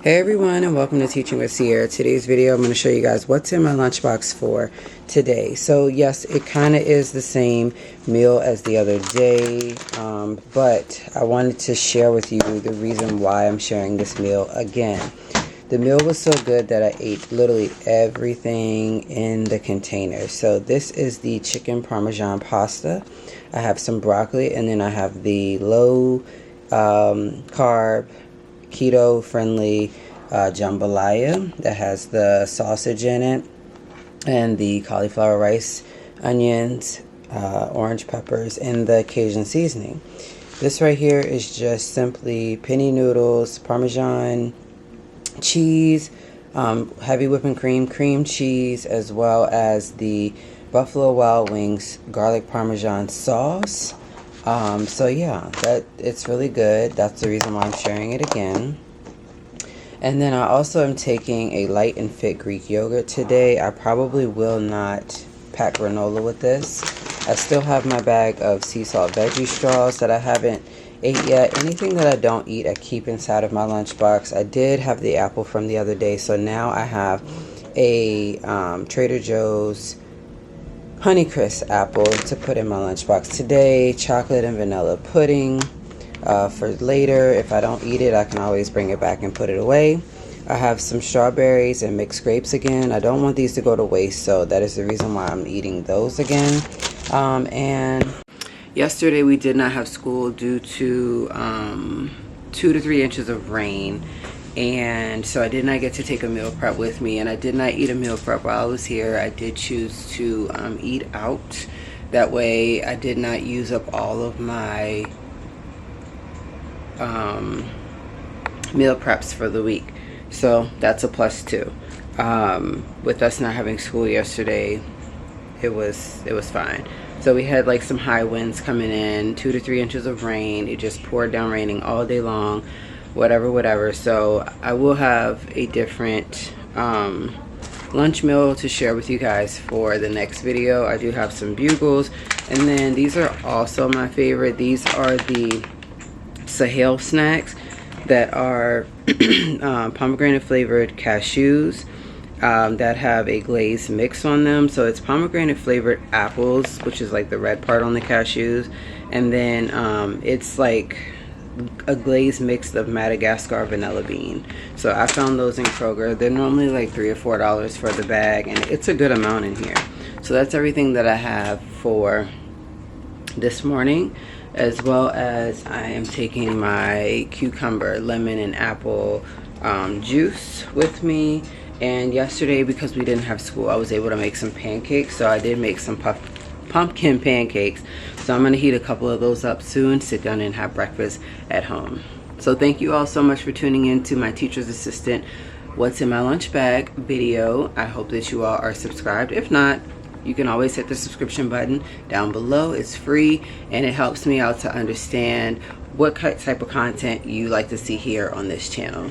Hey everyone, and welcome to Teaching with Sierra. Today's video I'm going to show you guys what's in my lunchbox for today. So yes, it kind of is the same meal as the other day, but I wanted to share with you the reason why I'm sharing this meal again. The meal was so good that I ate literally everything in the container. So this is the chicken parmesan pasta. I have some broccoli, and then I have the low carb keto friendly jambalaya that has the sausage in it and the cauliflower rice, onions, orange peppers, and the Cajun seasoning. This right here is just simply penny noodles, Parmesan cheese, heavy whipping cream, cream cheese, as well as the Buffalo Wild Wings garlic Parmesan sauce. So yeah, it's really good. That's the reason why I'm sharing it again. And then I also am taking a light and fit Greek yogurt today. I probably will not pack granola with this. I still have my bag of sea salt veggie straws that I haven't ate yet. Anything that I don't eat, I keep inside of my lunchbox. I did have the apple from the other day, so now I have a Trader Joe's Honeycrisp apple to put in my lunchbox today. Chocolate and vanilla pudding for later. If I don't eat it, I can always bring it back and put it away. I have some strawberries and mixed grapes again. I don't want these to go to waste, so that is the reason why I'm eating those again. And yesterday we did not have school due to 2 to 3 inches of rain. And so I did not get to take a meal prep with me, and I did not eat a meal prep while I was here. I did choose to eat out. That way I did not use up all of my meal preps for the week. So that's a plus too. With us not having school yesterday, it was fine. So we had like some high winds coming in, 2 to 3 inches of rain. It just poured down raining all day long. Whatever. So I will have a different lunch meal to share with you guys for the next video. I do have some bugles, and then these are also my favorite. These are the Sahel snacks that are pomegranate flavored cashews that have a glazed mix on them. So it's pomegranate flavored apples, which is like the red part on the cashews, and then it's like a glazed mix of Madagascar vanilla bean. So I found those in Kroger. They're normally like $3 or $4 for the bag, and it's a good amount in here. So that's everything that I have for this morning, as well as I am taking my cucumber, lemon, and apple juice with me. And yesterday, because we didn't have school, I was able to make some pancakes. So I did make some pumpkin pancakes. So I'm going to heat a couple of those up soon, sit down and have breakfast at home. So thank you all so much for tuning in to my Teacher's Assistant What's in My Lunch Bag video. I hope that you all are subscribed. If not, you can always hit the subscription button down below. It's free, and it helps me out to understand what type of content you like to see here on this channel.